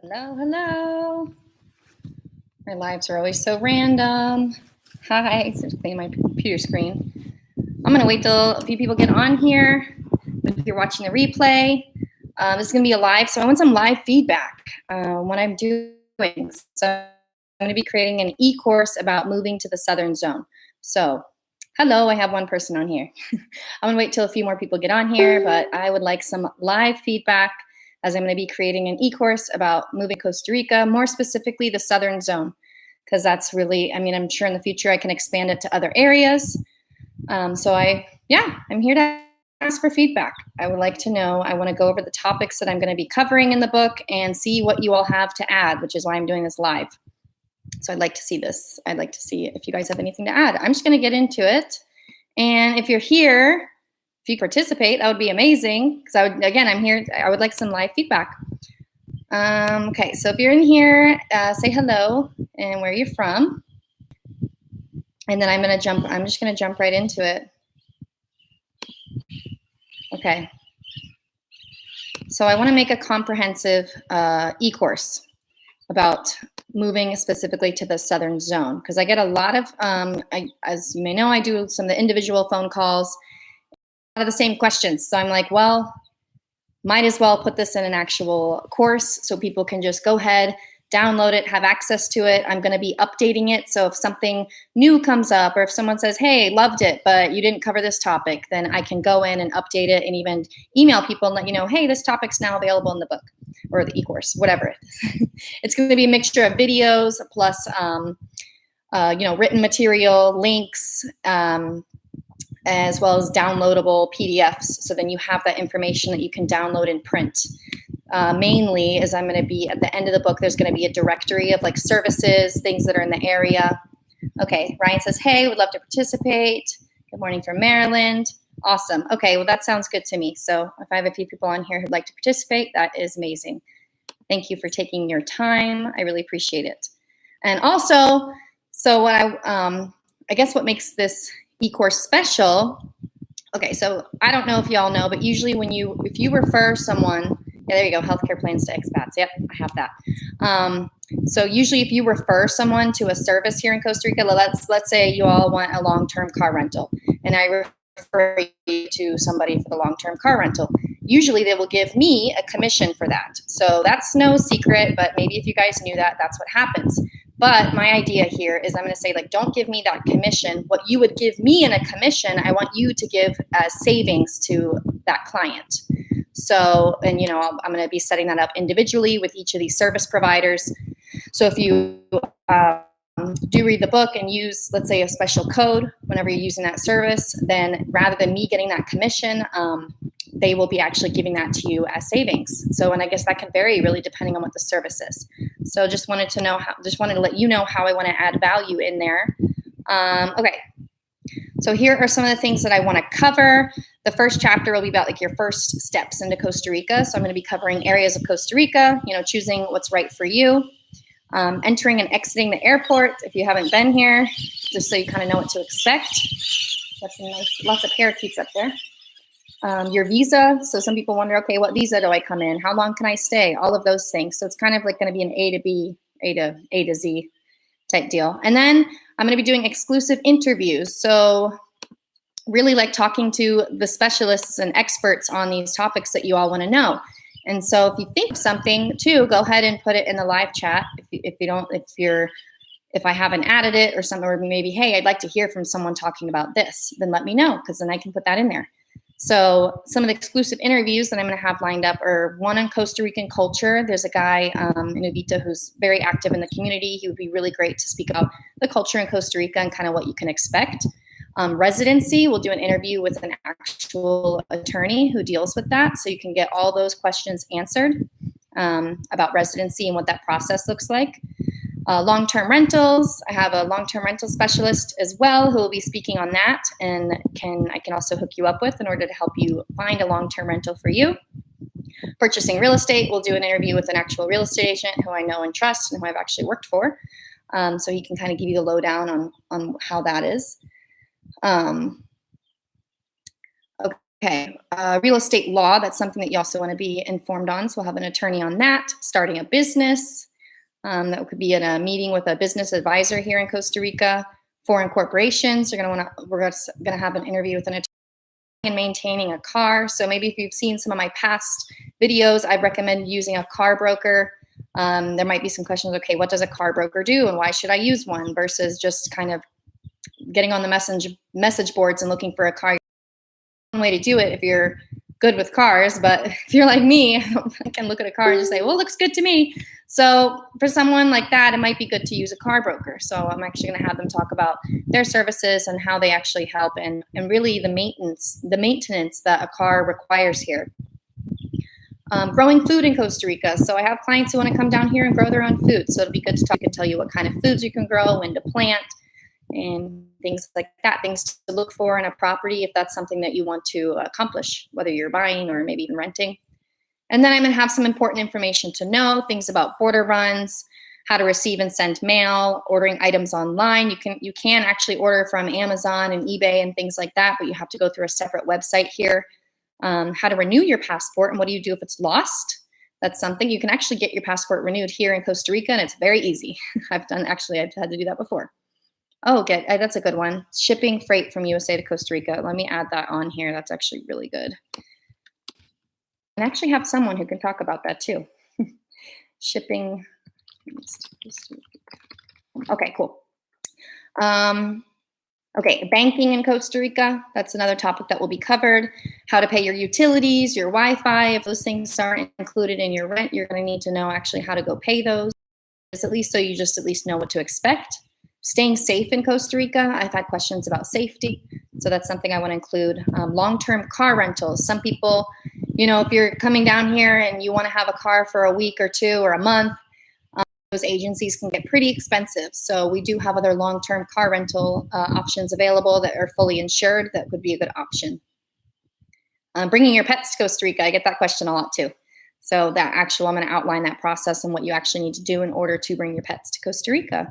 Hello, hello. My lives are always so random. Hi, so just clean my computer screen. I'm gonna wait till a few people get on here. If you're watching the replay, this is gonna be a live, so I want some live feedback what I'm doing. So I'm gonna be creating an e-course about moving to the Southern Zone. So, hello, I have one person on here. I'm gonna wait till a few more people get on here, but I would like some live feedback as I'm going to be creating an e-course about moving Costa Rica, more specifically the Southern Zone, because that's really, I'm sure in the future I can expand it to other areas. I'm here to ask for feedback. I would like to know, I want to go over the topics that I'm going to be covering in the book and see what you all have to add, which is why I'm doing this live. So I'd like to see this. I'd like to see if you guys have anything to add. I'm just going to get into it. And if you're here, if you participate, that would be amazing. Because I'm here. I would like some live feedback. Okay, so if you're in here, say hello and where you're from. And then I'm just gonna jump right into it. Okay. So I wanna make a comprehensive e-course about moving specifically to the Southern Zone. Because I get a lot of, as you may know, I do some of the individual phone calls, a lot of the same questions. So I'm like, well, might as well put this in an actual course so people can just go ahead, download it, have access to it. I'm going to be updating it. So if something new comes up or if someone says, hey, loved it, but you didn't cover this topic, then I can go in and update it and even email people and let you know, hey, this topic's now available in the book or the e-course, whatever. It's going to be a mixture of videos plus, written material, links, as well as downloadable PDFs. So then you have that information that you can download and print. Mainly, as I'm going to be at the end of the book, there's going to be a directory of like services, things that are in the area. Okay, Ryan says, hey, would love to participate. Good morning from Maryland. Awesome. Okay, well, that sounds good to me. So if I have a few people on here who'd like to participate, that is amazing. Thank you for taking your time. I really appreciate it. And also, so what I guess what makes this e-course special. Okay, so I don't know if y'all know, but usually if you refer someone, yeah, there you go, healthcare plans to expats. Yep, I have that. So usually if you refer someone to a service here in Costa Rica, let's say you all want a long-term car rental, and I refer you to somebody for the long-term car rental. Usually they will give me a commission for that. So that's no secret, but maybe if you guys knew that, that's what happens. But my idea here is I'm going to say, like, don't give me that commission. What you would give me in a commission, I want you to give as savings to that client. So, and I'm going to be setting that up individually with each of these service providers. So if you do read the book and use, let's say, a special code whenever you're using that service, then rather than me getting that commission, they will be actually giving that to you as savings. So, and I guess that can vary really depending on what the service is. So just wanted to let you know how I want to add value in there. Okay. So here are some of the things that I want to cover. The first chapter will be about like your first steps into Costa Rica. So I'm going to be covering areas of Costa Rica, choosing what's right for you. Entering and exiting the airport if you haven't been here, just so you kind of know what to expect. Got some lots of parakeets up there. Your visa. So some people wonder, okay, what visa do I come in? How long can I stay? All of those things. So it's kind of like going to be an A to B, A to Z type deal. And then I'm going to be doing exclusive interviews. So really like talking to the specialists and experts on these topics that you all want to know. And so if you think of something too, go ahead and put it in the live chat. If I haven't added it or something, or maybe, hey, I'd like to hear from someone talking about this, then let me know, because then I can put that in there. So some of the exclusive interviews that I'm going to have lined up are one on Costa Rican culture. There's a guy in Uvita who's very active in the community. He would be really great to speak about the culture in Costa Rica and kind of what you can expect. Residency, we'll do an interview with an actual attorney who deals with that, so you can get all those questions answered about residency and what that process looks like. Long-term rentals, I have a long-term rental specialist as well who will be speaking on that, and I can also hook you up with in order to help you find a long-term rental for you. Purchasing real estate, we'll do an interview with an actual real estate agent who I know and trust and who I've actually worked for, so he can kind of give you the lowdown on how that is. Okay, real estate law, that's something that you also want to be informed on. So we'll have an attorney on that. Starting a business, that could be in a meeting with a business advisor here in Costa Rica. Foreign corporations, we're going to have an interview with an attorney. And maintaining a car. So maybe if you've seen some of my past videos, I recommend using a car broker. There might be some questions, okay, what does a car broker do and why should I use one versus just kind of getting on the message boards and looking for a car. One way to do it if you're good with cars, but if you're like me, I can look at a car and just say, well, it looks good to me. So for someone like that, it might be good to use a car broker. So I'm actually going to have them talk about their services and how they actually help and really the maintenance that a car requires here. Growing food in Costa Rica. So I have clients who want to come down here and grow their own food. So it'll be good to talk and tell you what kind of foods you can grow, when to plant, and things like that, things to look for in a property if that's something that you want to accomplish, whether you're buying or maybe even renting. And then I'm going to have some important information to know, things about border runs, how to receive and send mail, ordering items online. You can actually order from Amazon and eBay and things like that, but you have to go through a separate website here. How to renew your passport and what do you do if it's lost? That's something you can actually get your passport renewed here in Costa Rica, and it's very easy. I've had to do that before. Oh, good. That's a good one. Shipping freight from USA to Costa Rica. Let me add that on here. That's actually really good. And actually have someone who can talk about that too. Shipping. Okay, cool. Okay, banking in Costa Rica. That's another topic that will be covered. How to pay your utilities, your Wi-Fi. If those things aren't included in your rent, you're going to need to know actually how to go pay those. At least so you just at least know what to expect. Staying safe in Costa Rica. I've had questions about safety. So that's something I want to include. Long-term car rentals. Some people, if you're coming down here and you want to have a car for a week or two or a month, those agencies can get pretty expensive. So we do have other long-term car rental options available that are fully insured. That would be a good option. Bringing your pets to Costa Rica. I get that question a lot too. So I'm going to outline that process and what you actually need to do in order to bring your pets to Costa Rica.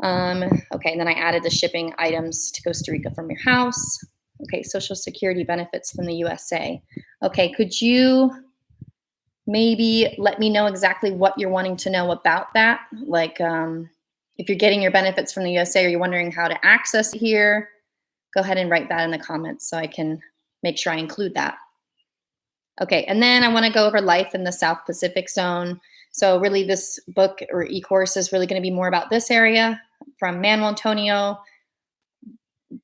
Okay, and then I added the shipping items to Costa Rica from your house. Okay, Social Security benefits from the USA. Okay, could you maybe let me know exactly what you're wanting to know about that? Like if you're getting your benefits from the USA or you're wondering how to access it here, go ahead and write that in the comments so I can make sure I include that. Okay, and then I want to go over life in the South Pacific zone. So really this book or e-course is really going to be more about this area from Manuel Antonio,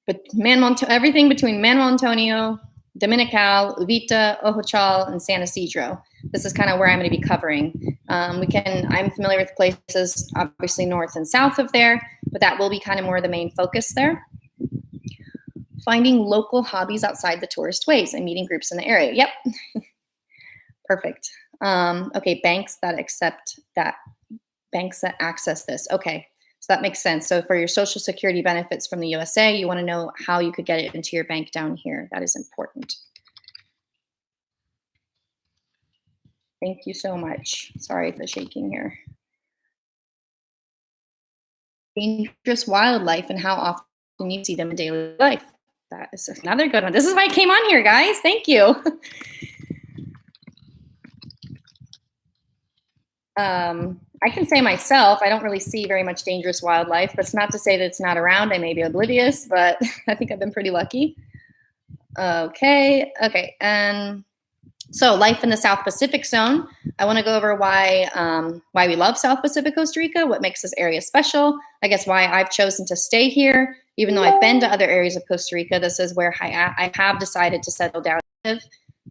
everything between Manuel Antonio, Dominical, Uvita, Ojochal, and San Isidro. This is kind of where I'm going to be covering. I'm familiar with places obviously north and south of there, but that will be kind of more the main focus there. Finding local hobbies outside the tourist ways and meeting groups in the area. Yep. Perfect. Okay, banks that access this. Okay, so that makes sense. So for your Social Security benefits from the USA, you want to know how you could get it into your bank down here. That is important. Thank you so much. Sorry for shaking here. Dangerous wildlife and how often you see them in daily life. That is another good one. This is why I came on here, guys. Thank you. I can say myself, I don't really see very much dangerous wildlife, but it's not to say that it's not around. I may be oblivious, but I think I've been pretty lucky. Okay. And so life in the South Pacific zone. I want to go over why we love South Pacific Costa Rica, what makes this area special, I guess why I've chosen to stay here, even though I've been to other areas of Costa Rica. This is where I have decided to settle down and live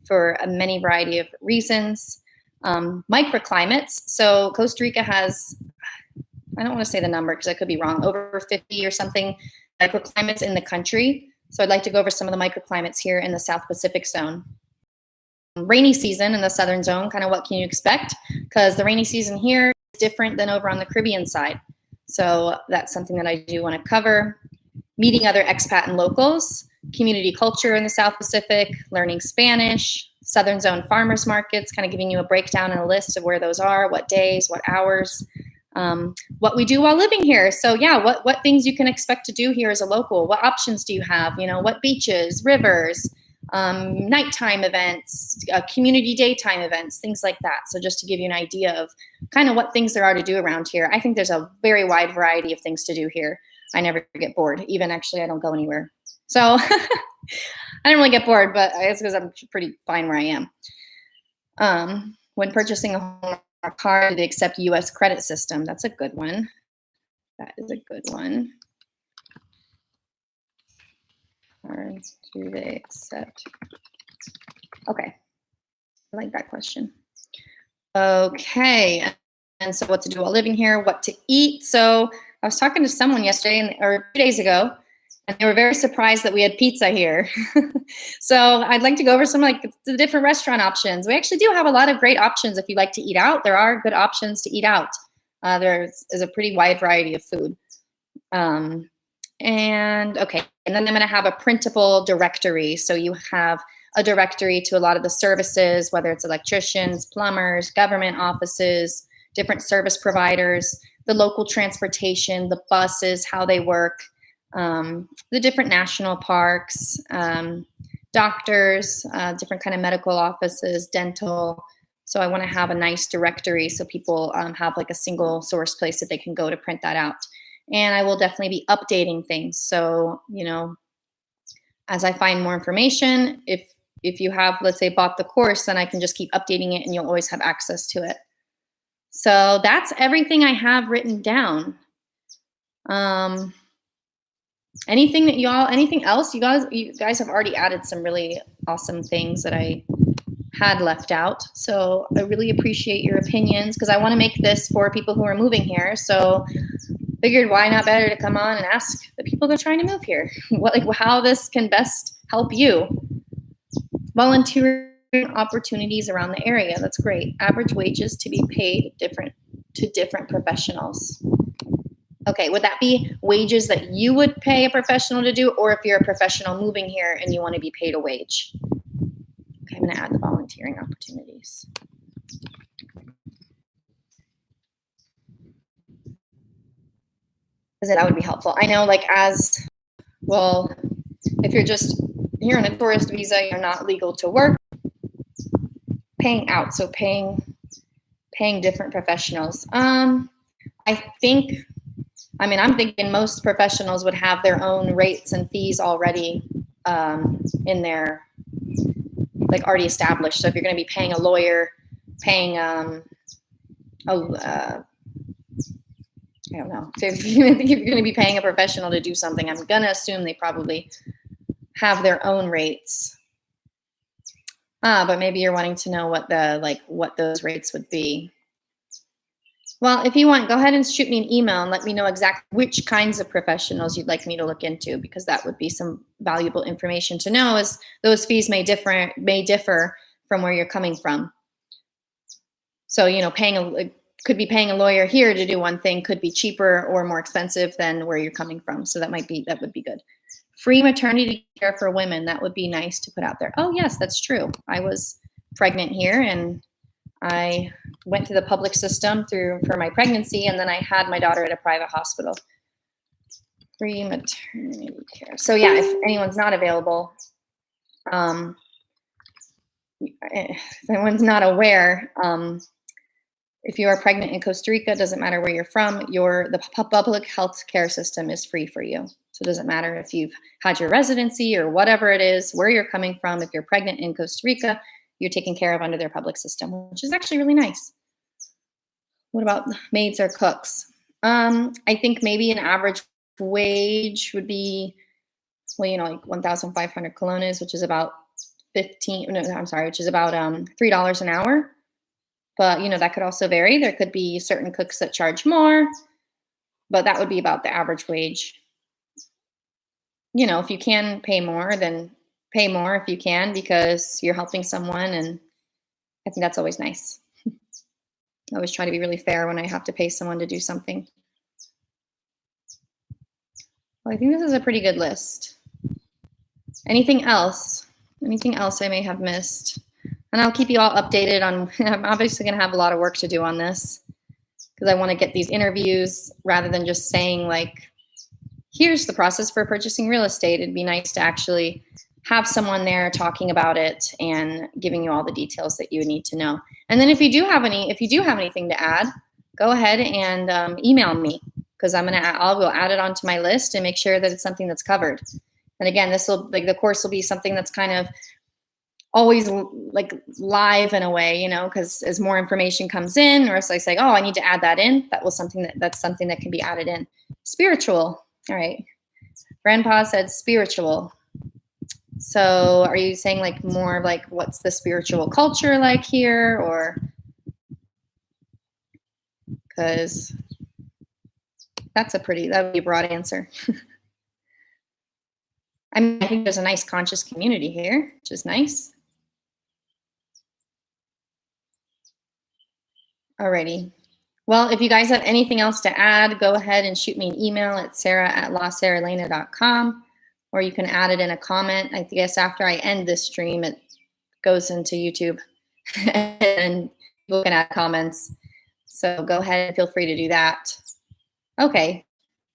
for a many variety of reasons. Microclimates. So Costa Rica has, I don't want to say the number because I could be wrong, over 50 or something microclimates in the country. So I'd like to go over some of the microclimates here in the South Pacific zone. Rainy season in the southern zone, kind of what can you expect? Because the rainy season here is different than over on the Caribbean side. So that's something that I do want to cover. Meeting other expat and locals, community culture in the South Pacific, learning Spanish, southern zone farmers markets, kind of giving you a breakdown and a list of where those are, what days, what hours, what we do while living here. So yeah, what things you can expect to do here as a local, what options do you have, what beaches, rivers, nighttime events, community daytime events, things like that. So just to give you an idea of kind of what things there are to do around here. I think there's a very wide variety of things to do here. I never get bored. Even actually, I don't go anywhere. So I don't really get bored, but I guess because I'm pretty fine where I am. When purchasing a home or car, do they accept U.S. credit system? That's a good one. That is a good one. Or do they accept? Okay, I like that question. Okay, and so what to do while living here, what to eat. So I was talking to someone yesterday or 2 days ago, and they were very surprised that we had pizza here. So I'd like to go over some like the different restaurant options. We actually do have a lot of great options if you like to eat out. There are good options to eat out. There is a pretty wide variety of food. And okay, and then I'm going to have a printable directory. So you have a directory to a lot of the services, whether it's electricians, plumbers, government offices, different service providers, the local transportation, the buses, how they work, the different national parks, doctors, different kind of medical offices, dental. So I want to have a nice directory so people have like a single source place that they can go to print that out. And I will definitely be updating things. So, you know, as I find more information, if you have, let's say, bought the course, then I can just keep updating it and you'll always have access to it. So that's everything I have written down. Anything else? You guys have already added some really awesome things that I had left out. So I really appreciate your opinions because I want to make this for people who are moving here. So figured why not better to come on and ask the people that are trying to move here how this can best help you. Volunteering opportunities around the area. That's great. Average wages to be paid to different professionals. Okay, would that be wages that you would pay a professional to do, or if you're a professional moving here and you want to be paid a wage? Okay, I'm going to add the volunteering opportunities. Because that would be helpful. I know, like, as well, if you're on a tourist visa, you're not legal to work. Paying out, so paying different professionals. I'm thinking most professionals would have their own rates and fees already in their, like, already established. So if you're going to be paying a lawyer, paying I don't know. So if you're going to be paying a professional to do something, I'm going to assume they probably have their own rates. But maybe you're wanting to know what those rates would be. Well, if you want, go ahead and shoot me an email and let me know exactly which kinds of professionals you'd like me to look into, because that would be some valuable information to know, as those fees may differ from where you're coming from. So, you know, could be paying a lawyer here to do one thing, could be cheaper or more expensive than where you're coming from. So that would be good. Free maternity care for women. That would be nice to put out there. Oh yes, that's true. I was pregnant here and I went to the public system for my pregnancy, and then I had my daughter at a private hospital. Free maternity care. So yeah, if anyone's not available, if anyone's not aware, if you are pregnant in Costa Rica, it doesn't matter where you're from, the public health care system is free for you. So it doesn't matter if you've had your residency or whatever it is, where you're coming from. If you're pregnant in Costa Rica, you're taken care of under their public system, which is actually really nice. What about maids or cooks? I think maybe an average wage would be, well, you know, like 1,500 colones, which is about $3 an hour. But, you know, that could also vary. There could be certain cooks that charge more, but that would be about the average wage. You know, if you can pay more, then pay more if you can, because you're helping someone. And I think that's always nice. I always try to be really fair when I have to pay someone to do something. Well, I think this is a pretty good list. Anything else? Anything else I may have missed? And I'll keep you all updated on, I'm obviously going to have a lot of work to do on this because I want to get these interviews rather than just saying, like, here's the process for purchasing real estate. It'd be nice to actually have someone there talking about it and giving you all the details that you need to know. And then if you do have anything to add, go ahead and email me, because I will add it onto my list and make sure that it's something that's covered. And again, the course will be something that's kind of always like live in a way, because as more information comes in, or as I say, oh, I need to add that in, that's something that can be added in. Spiritual. All right. Grandpa said spiritual. So are you saying like more like what's the spiritual culture like here, or because that would be a broad answer. I mean, I think there's a nice conscious community here, which is nice. Alrighty. Well, if you guys have anything else to add, go ahead and shoot me an email at sarah@lasaralena.com, or you can add it in a comment. I guess after I end this stream, it goes into YouTube and people can add comments. So go ahead and feel free to do that. Okay.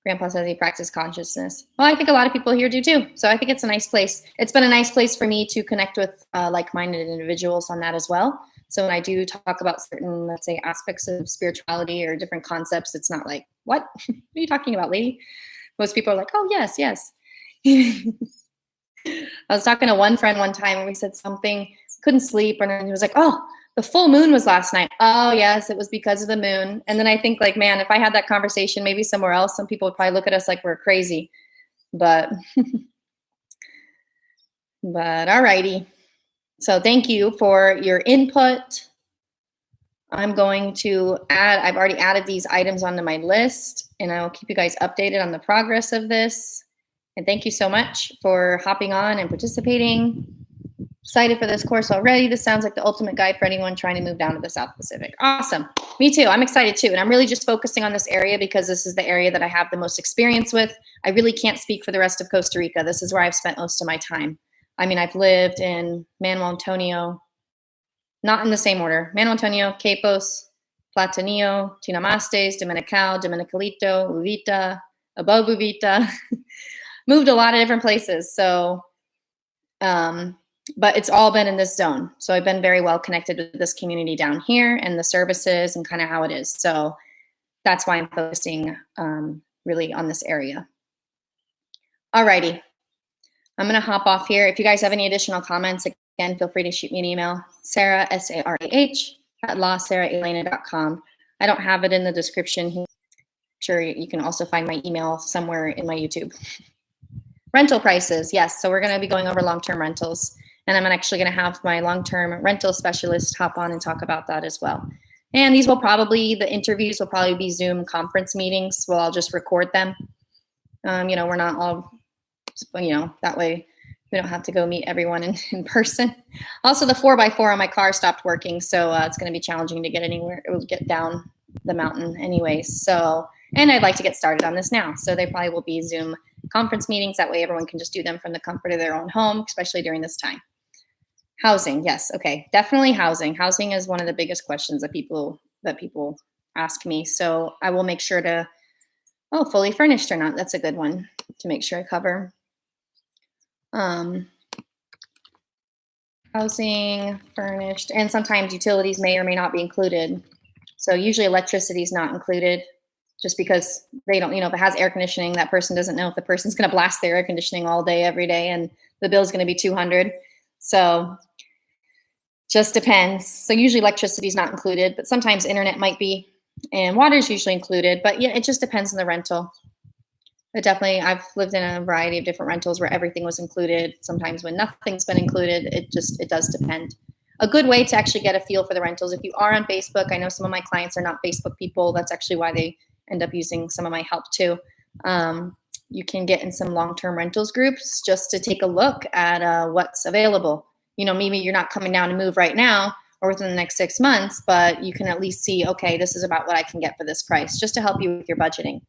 Grandpa says he practiced consciousness. Well, I think a lot of people here do too. So I think it's a nice place. It's been a nice place for me to connect with like-minded individuals on that as well. So when I do talk about certain, let's say, aspects of spirituality or different concepts, it's not like, what? What are you talking about, lady? Most people are like, oh, yes, yes. I was talking to one friend one time and we said something, couldn't sleep. And he was like, oh, the full moon was last night. Oh, yes, it was because of the moon. And then I think like, man, if I had that conversation maybe somewhere else, some people would probably look at us like we're crazy. But, all righty. So thank you for your input. I'm going to I've already added these items onto my list, and I will keep you guys updated on the progress of this. And thank you so much for hopping on and participating. Excited for this course already. This sounds like the ultimate guide for anyone trying to move down to the South Pacific. Awesome. Me too. I'm excited too. And I'm really just focusing on this area because this is the area that I have the most experience with. I really can't speak for the rest of Costa Rica. This is where I've spent most of my time. I mean, I've lived in Manuel Antonio, not in the same order. Manuel Antonio, Quepos, Platanillo, Tinamastes, Dominical, Dominicalito, Uvita, above Uvita. Moved a lot of different places. So, but it's all been in this zone. So I've been very well connected with this community down here and the services and kind of how it is. So that's why I'm focusing really on this area. All righty. I'm going to hop off here. If you guys have any additional comments, again, feel free to shoot me an email, Sarah, SARAH, @lasaralena.com. I don't have it in the description here. I'm sure you can also find my email somewhere in my YouTube. Rental prices, yes. So we're going to be going over long-term rentals. And I'm actually going to have my long-term rental specialist hop on and talk about that as well. And the interviews will probably be Zoom conference meetings. Well, I'll just record them. We're not all, that way we don't have to go meet everyone in person. Also, the 4x4 on my car stopped working. So it's going to be challenging to get anywhere. It will get down the mountain anyways. So, and I'd like to get started on this now. So they probably will be Zoom conference meetings. That way everyone can just do them from the comfort of their own home, especially during this time. Housing, yes, okay, definitely housing. Housing is one of the biggest questions that people ask me. So I will make sure to, fully furnished or not. That's a good one to make sure I cover. Housing, furnished, and sometimes utilities may or may not be included. So usually electricity is not included, just because they don't, if it has air conditioning, that person doesn't know if the person's going to blast their air conditioning all day, every day, and the bill's going to be $200. So just depends. So usually electricity is not included, but sometimes internet might be, and water is usually included. But yeah, it just depends on the rental. But definitely, I've lived in a variety of different rentals where everything was included. Sometimes when nothing's been included, it does depend. A good way to actually get a feel for the rentals, if you are on Facebook, I know some of my clients are not Facebook people. That's actually why they end up using some of my help too. You can get in some long-term rentals groups just to take a look at what's available. Maybe you're not coming down to move right now or within the next 6 months, but you can at least see, okay, this is about what I can get for this price, just to help you with your budgeting.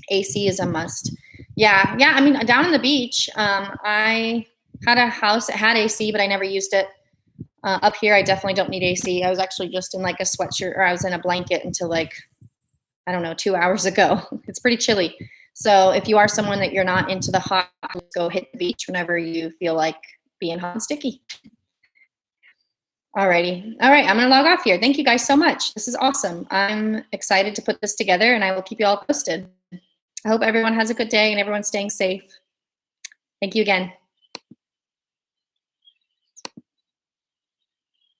AC is a must. Yeah. I mean, down on the beach, I had a house that had AC, but I never used it. Up here, I definitely don't need AC. I was actually just in like a sweatshirt, or I was in a blanket until 2 hours ago. It's pretty chilly. So if you are someone that you're not into the hot, go hit the beach whenever you feel like being hot and sticky. Alrighty. All right, I'm gonna log off here. Thank you guys so much. This is awesome. I'm excited to put this together and I will keep you all posted. I hope everyone has a good day and everyone's staying safe. Thank you again.